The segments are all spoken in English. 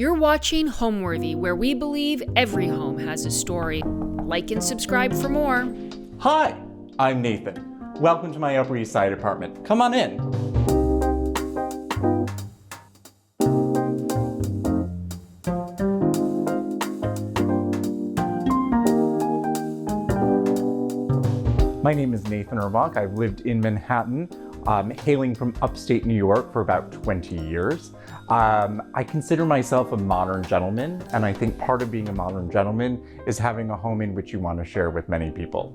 You're watching Homeworthy, where we believe every home has a story. Like and subscribe for more. Hi, I'm Nathan. Welcome to my Upper East Side apartment. Come on in. My name is Nathan Urbach. I've lived in Manhattan, hailing from upstate New York for about 20 years. I consider myself a modern gentleman, and I think part of being a modern gentleman is having a home in which you want to share with many people.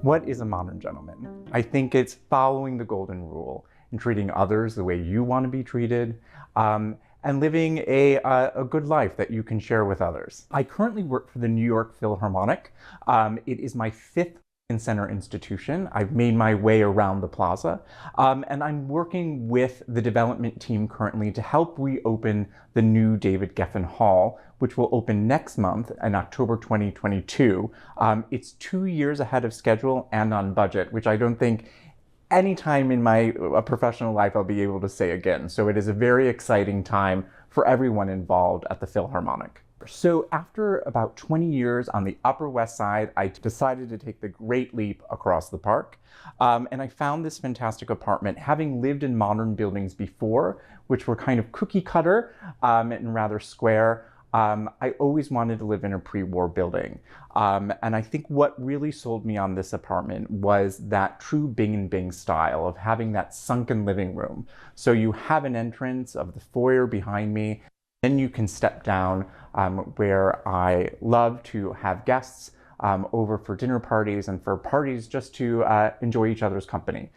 What is a modern gentleman? I think it's following the golden rule and treating others the way you want to be treated, and living a good life that you can share with others. I currently work for the New York Philharmonic. It is my fifth center institution. I've made my way around the plaza, and I'm working with the development team currently to help reopen the new David Geffen Hall, which will open next month in October 2022. It's 2 years ahead of schedule and on budget, which I don't think any time in my professional life I'll be able to say again. So it is a very exciting time for everyone involved at the Philharmonic. So after about 20 years on the Upper West Side, I decided to take the great leap across the park. And I found this fantastic apartment, having lived in modern buildings before, which were kind of cookie cutter and rather square. I always wanted to live in a pre-war building. And I think what really sold me on this apartment was that true Bing and Bing style of having that sunken living room. So you have an entrance of the foyer behind me. Then you can step down where I love to have guests over for dinner parties and for parties just to enjoy each other's company.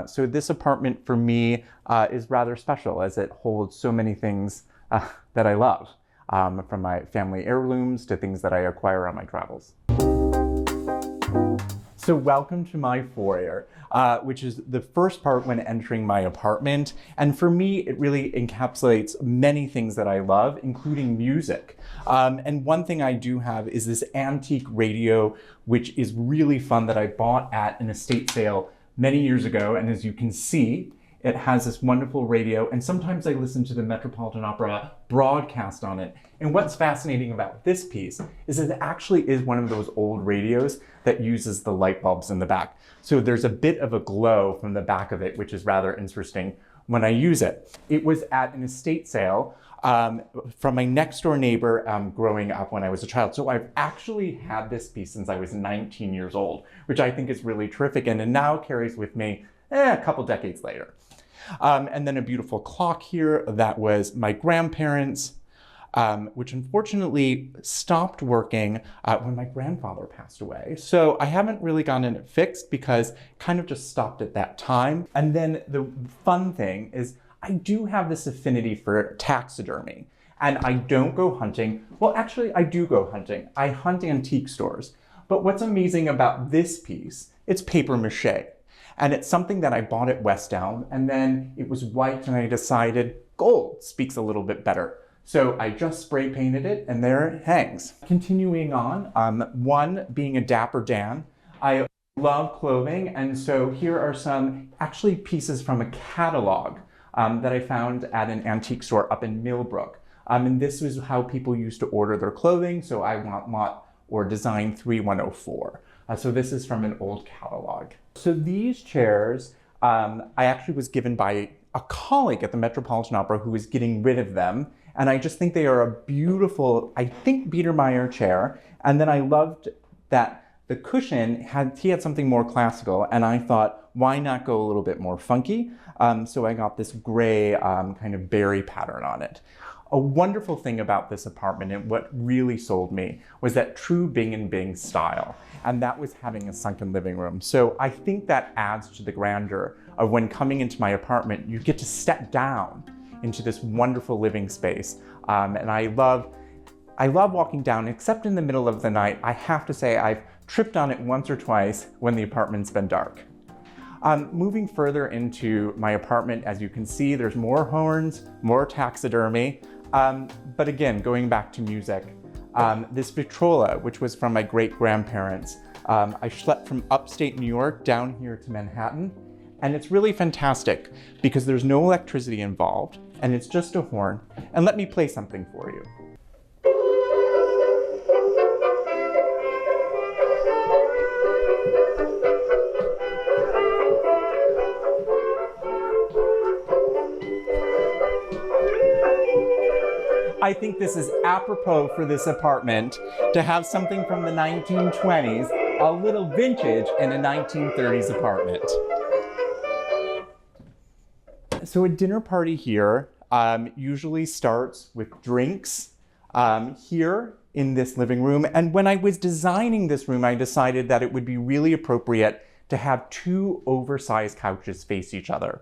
So this apartment for me is rather special as it holds so many things that I love, from my family heirlooms to things that I acquire on my travels. So welcome to my foyer, which is the first part when entering my apartment. And for me, it really encapsulates many things that I love, including music. And one thing I do have is this antique radio, which is really fun, that I bought at an estate sale many years ago. And as you can see, it has this wonderful radio, and sometimes I listen to the Metropolitan Opera broadcast on it. And what's fascinating about this piece is that it actually is one of those old radios that uses the light bulbs in the back. So there's a bit of a glow from the back of it, which is rather interesting when I use it. It was at an estate sale from my next door neighbor growing up when I was a child. So I've actually had this piece since I was 19 years old, which I think is really terrific, and it now carries with me a couple decades later. And then a beautiful clock here that was my grandparents', which unfortunately stopped working when my grandfather passed away. So I haven't really gotten it fixed because kind of just stopped at that time. And then the fun thing is I do have this affinity for taxidermy, and I don't go hunting. Well, actually I do go hunting. I hunt antique stores. But what's amazing about this piece, it's paper mache. And it's something that I bought at West Elm, and then it was white, and I decided gold speaks a little bit better. So I just spray painted it, and there it hangs. Continuing on, one being a Dapper Dan. I love clothing, and so here are some actually pieces from a catalog that I found at an antique store up in Millbrook. And this was how people used to order their clothing, so I want lot or design 3104. So this is from an old catalog. So these chairs, I actually was given by a colleague at the Metropolitan Opera who was getting rid of them. And I just think they are a beautiful, I think, Biedermeier chair. And then I loved that the cushion, he had something more classical. And I thought, why not go a little bit more funky? So I got this gray kind of berry pattern on it. A wonderful thing about this apartment, and what really sold me, was that true Bing and Bing style. And that was having a sunken living room. So I think that adds to the grandeur of when coming into my apartment, you get to step down into this wonderful living space. And I love walking down, except in the middle of the night. I have to say I've tripped on it once or twice when the apartment's been dark. Moving further into my apartment, as you can see, there's more horns, more taxidermy. But again, going back to music, this Victrola, which was from my great-grandparents, I schlepped from upstate New York down here to Manhattan. And it's really fantastic because there's no electricity involved. and it's just a horn. And let me play something for you. I think this is apropos for this apartment to have something from the 1920s, a little vintage in a 1930s apartment. So a dinner party here usually starts with drinks here in this living room. And when I was designing this room, I decided that it would be really appropriate to have two oversized couches face each other.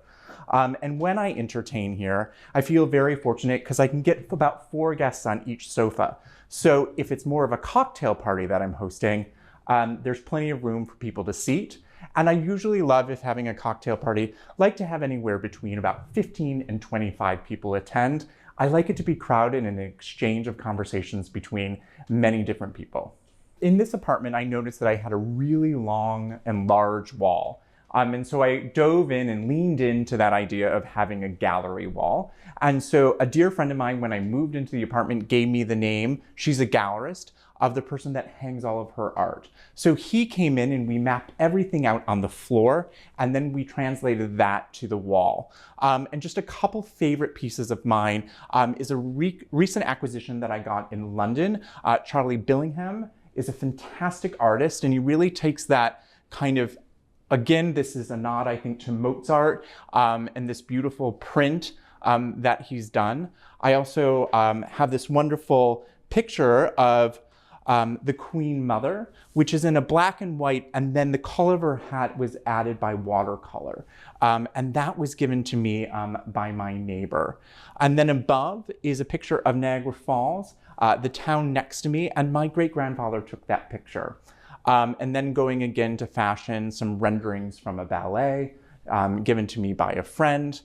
And when I entertain here, I feel very fortunate because I can get about 4 guests on each sofa. So if it's more of a cocktail party that I'm hosting, there's plenty of room for people to seat. And I usually love, if having a cocktail party, like to have anywhere between about 15 and 25 people attend. I like it to be crowded and an exchange of conversations between many different people. In this apartment, I noticed that I had a really long and large wall. And so I dove in and leaned into that idea of having a gallery wall. And so a dear friend of mine, when I moved into the apartment, gave me the name, she's a gallerist, of the person that hangs all of her art. So he came in and we mapped everything out on the floor, and then we translated that to the wall. And just a couple favorite pieces of mine is a recent acquisition that I got in London. Charlie Billingham is a fantastic artist, and he really takes that kind of, again, this is a nod, I think, to Mozart and this beautiful print that he's done. I also have this wonderful picture of the Queen Mother, which is in a black and white, and then the color of her hat was added by watercolor. And that was given to me by my neighbor. And then above is a picture of Niagara Falls, the town next to me, and my great-grandfather took that picture. And then going again to fashion, some renderings from a ballet given to me by a friend,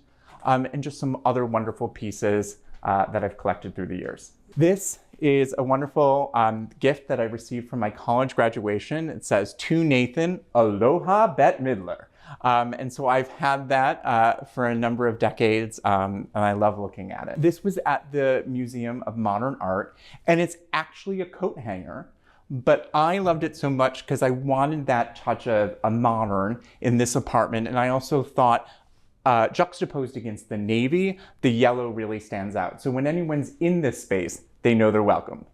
and just some other wonderful pieces that I've collected through the years. This is a wonderful gift that I received from my college graduation. It says, "To Nathan, Aloha Bette Midler." And so I've had that for a number of decades, and I love looking at it. This was at the Museum of Modern Art, and it's actually a coat hanger. But I loved it so much because I wanted that touch of a modern in this apartment. And I also thought, juxtaposed against the navy, the yellow really stands out. So when anyone's in this space, they know they're welcome.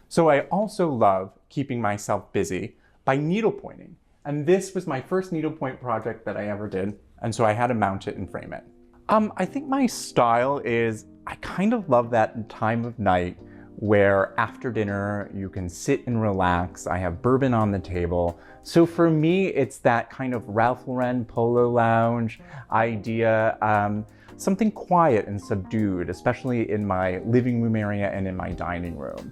So I also love keeping myself busy by needlepointing. And this was my first needlepoint project that I ever did. And so I had to mount it and frame it. I think my style is, I kind of love that time of night where after dinner you can sit and relax. I have bourbon on the table. So for me, it's that kind of Ralph Lauren polo lounge idea, something quiet and subdued, especially in my living room area and in my dining room.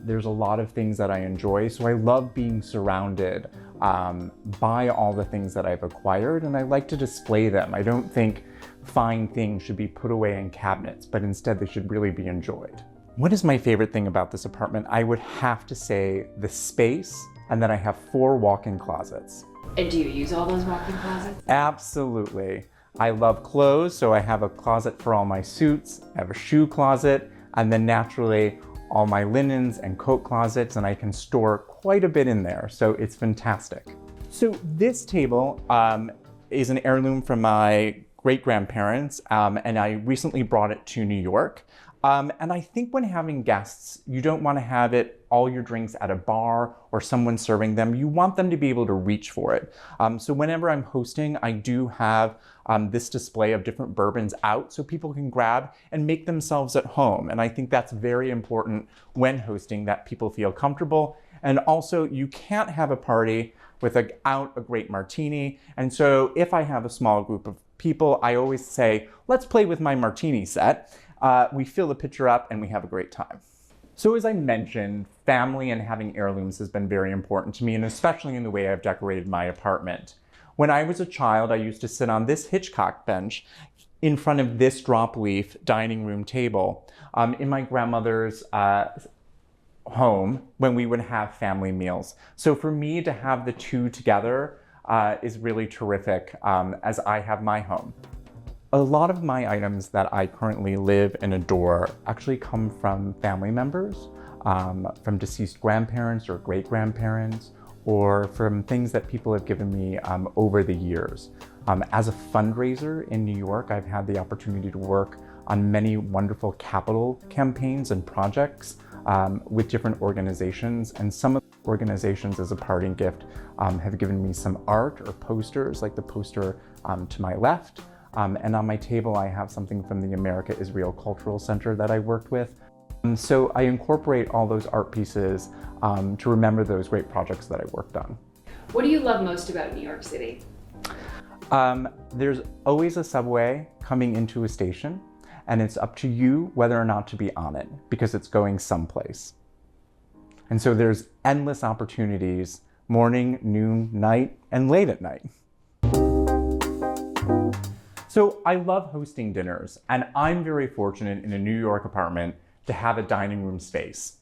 There's a lot of things that I enjoy, so I love being surrounded by all the things that I've acquired, and I like to display them. I don't think fine things should be put away in cabinets, but instead they should really be enjoyed. What is my favorite thing about this apartment? I would have to say the space, and then I have 4 walk-in closets. And do you use all those walk-in closets? Absolutely. I love clothes, so I have a closet for all my suits, I have a shoe closet, and then naturally all my linens and coat closets, and I can store quite a bit in there, so it's fantastic. So this table is an heirloom from my great-grandparents, and I recently brought it to New York. And I think when having guests, you don't want to have all your drinks at a bar or someone serving them. You want them to be able to reach for it. So whenever I'm hosting, I do have this display of different bourbons out so people can grab and make themselves at home. And I think that's very important when hosting, that people feel comfortable. And also, you can't have a party without a great martini. And so if I have a small group of people, I always say, let's play with my martini set. We fill the pitcher up and we have a great time. So as I mentioned, family and having heirlooms has been very important to me, and especially in the way I've decorated my apartment. When I was a child, I used to sit on this Hitchcock bench in front of this drop leaf dining room table in my grandmother's home when we would have family meals. So for me to have the two together is really terrific as I have my home. A lot of my items that I currently live and adore actually come from family members, from deceased grandparents or great-grandparents, or from things that people have given me over the years. As a fundraiser in New York, I've had the opportunity to work on many wonderful capital campaigns and projects with different organizations, and some of the organizations, as a parting gift, have given me some art or posters, like the poster to my left. And on my table, I have something from the America-Israel Cultural Center that I worked with. So I incorporate all those art pieces to remember those great projects that I worked on. What do you love most about New York City? There's always a subway coming into a station, and it's up to you whether or not to be on it, because it's going someplace. And so there's endless opportunities, morning, noon, night, and late at night. So I love hosting dinners, and I'm very fortunate in a New York apartment to have a dining room space.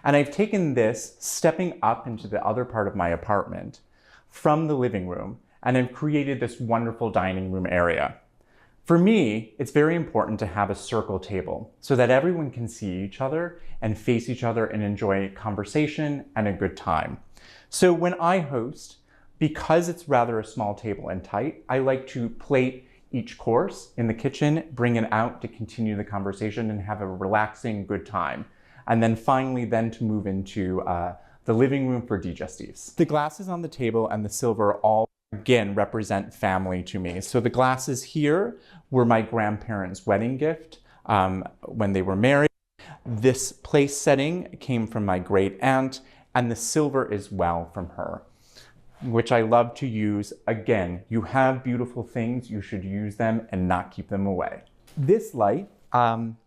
And I've taken this, stepping up into the other part of my apartment from the living room, and I've created this wonderful dining room area. For me, it's very important to have a circle table so that everyone can see each other and face each other and enjoy conversation and a good time. So when I host, because it's rather a small table and tight, I like to plate each course in the kitchen, bring it out to continue the conversation and have a relaxing, good time. And then finally, to move into the living room for digestives. The glasses on the table and the silver all, again, represent family to me. So the glasses here were my grandparents' wedding gift when they were married. This place setting came from my great aunt, and the silver is well from her, which I love to use. Again, you have beautiful things, you should use them and not keep them away. This light, kind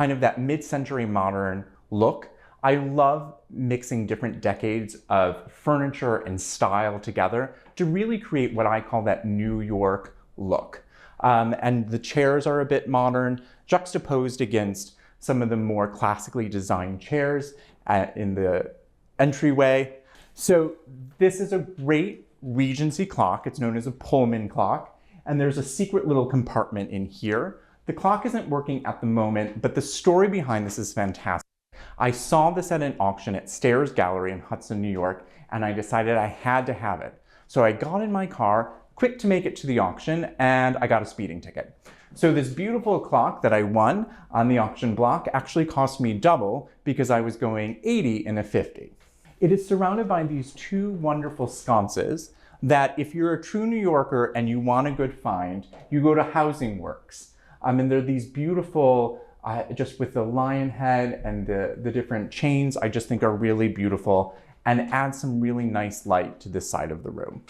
of that mid-century modern look, I love mixing different decades of furniture and style together to really create what I call that New York look. And the chairs are a bit modern, juxtaposed against some of the more classically designed chairs in the entryway. So this is a great Regency clock. It's known as a Pullman clock. And there's a secret little compartment in here. The clock isn't working at the moment, but the story behind this is fantastic. I saw this at an auction at Stairs Gallery in Hudson, New York, and I decided I had to have it. So I got in my car, quick to make it to the auction, and I got a speeding ticket. So this beautiful clock that I won on the auction block actually cost me double because I was going 80 in a 50. It is surrounded by these two wonderful sconces that if you're a true New Yorker and you want a good find, you go to Housing Works. And they're these beautiful, just with the lion head and the different chains, I just think are really beautiful and add some really nice light to this side of the room.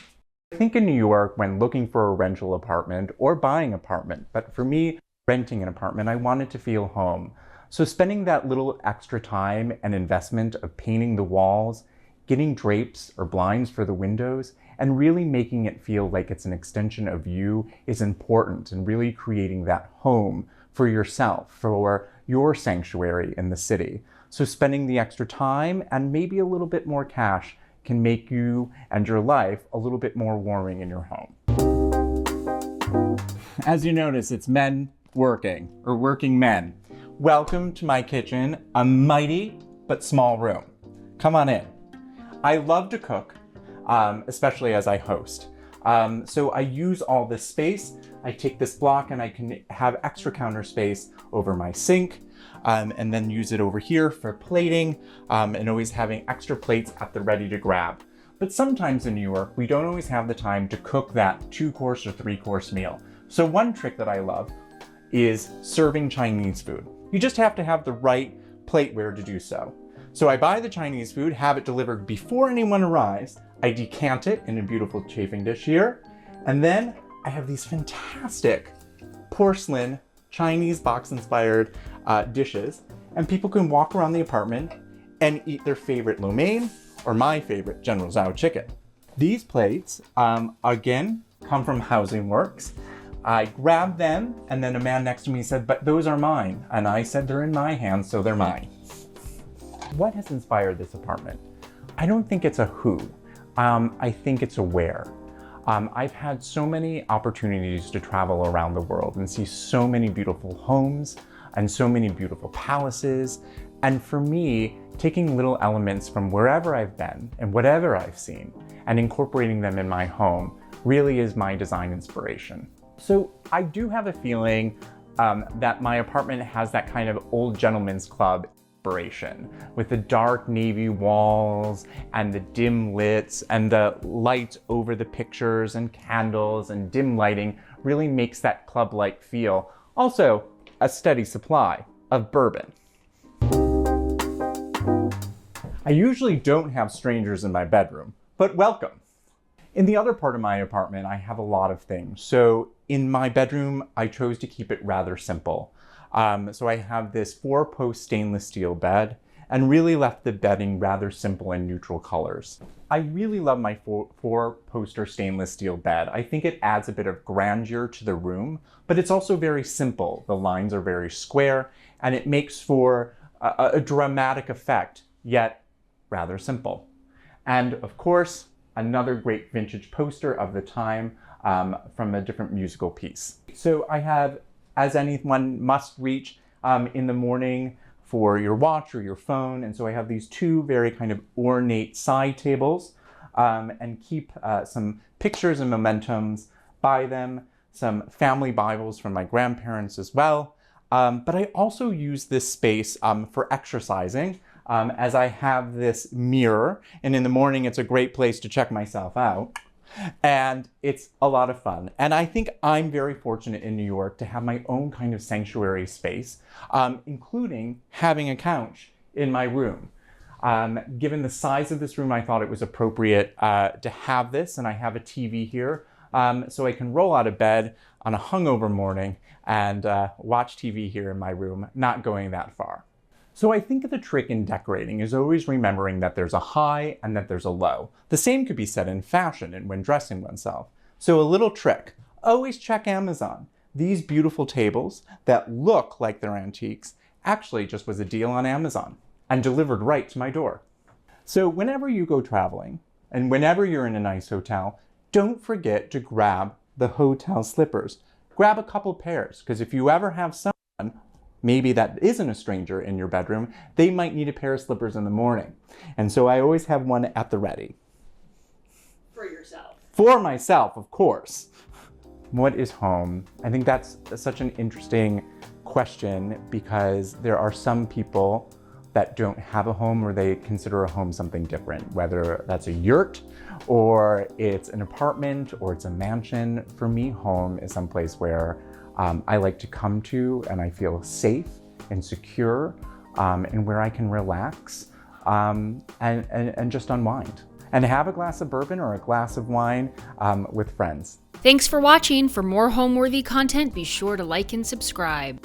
I think in New York, when looking for a rental apartment or buying an apartment, but for me, renting an apartment, I wanted to feel home. So spending that little extra time and investment of painting the walls, getting drapes or blinds for the windows, and really making it feel like it's an extension of you is important, and really creating that home for yourself, for your sanctuary in the city. So spending the extra time and maybe a little bit more cash can make you and your life a little bit more warming in your home. As you notice, it's men working, or working men. Welcome to my kitchen, a mighty but small room. Come on in. I love to cook, especially as I host. So I use all this space. I take this block and I can have extra counter space over my sink, and then use it over here for plating, and always having extra plates at the ready to grab. But sometimes in New York, we don't always have the time to cook that 2-course or 3-course meal. So one trick that I love is serving Chinese food. You just have to have the right plateware to do so. So I buy the Chinese food, have it delivered before anyone arrives. I decant it in a beautiful chafing dish here. And then I have these fantastic porcelain Chinese box-inspired dishes. And people can walk around the apartment and eat their favorite lo mein or my favorite General Tso chicken. These plates, again, come from Housing Works. I grabbed them, and then a man next to me said, "But those are mine." And I said, "They're in my hands, so they're mine." What has inspired this apartment? I don't think it's a who. I think it's a where. I've had so many opportunities to travel around the world and see so many beautiful homes and so many beautiful palaces. And for me, taking little elements from wherever I've been and whatever I've seen and incorporating them in my home really is my design inspiration. So I do have a feeling that my apartment has that kind of old gentleman's club inspiration, with the dark navy walls and the dim lits and the lights over the pictures and candles and dim lighting really makes that club-like feel. Also, a steady supply of bourbon. I usually don't have strangers in my bedroom, but welcome. In the other part of my apartment, I have a lot of things. So in my bedroom, I chose to keep it rather simple. So I have this 4-post stainless steel bed and really left the bedding rather simple and neutral colors. I really love my 4-poster stainless steel bed. I think it adds a bit of grandeur to the room, but it's also very simple. The lines are very square and it makes for a dramatic effect, yet rather simple. And of course, another great vintage poster of the time from a different musical piece. So I have As Anyone Must Reach in the morning for your watch or your phone. And so I have these two very kind of ornate side tables and keep some pictures and mementos by them, some family Bibles from my grandparents as well. But I also use this space for exercising as I have this mirror, and in the morning it's a great place to check myself out. And it's a lot of fun. And I think I'm very fortunate in New York to have my own kind of sanctuary space, including having a couch in my room. Given the size of this room, I thought it was appropriate to have this, and I have a TV here, so I can roll out of bed on a hungover morning and watch TV here in my room, not going that far. So I think the trick in decorating is always remembering that there's a high and that there's a low. The same could be said in fashion and when dressing oneself. So a little trick, always check Amazon. These beautiful tables that look like they're antiques actually just was a deal on Amazon and delivered right to my door. So whenever you go traveling and whenever you're in a nice hotel, don't forget to grab the hotel slippers. Grab a couple pairs, because if you ever have someone maybe that isn't a stranger in your bedroom, they might need a pair of slippers in the morning. And so I always have one at the ready. For yourself. For myself, of course. What is home? I think that's such an interesting question because there are some people that don't have a home or they consider a home something different, whether that's a yurt or it's an apartment or it's a mansion. For me, home is someplace where I like to come to and I feel safe and secure and where I can relax and just unwind and have a glass of bourbon or a glass of wine with friends. Thanks for watching. For more home-worthy content, be sure to like and subscribe.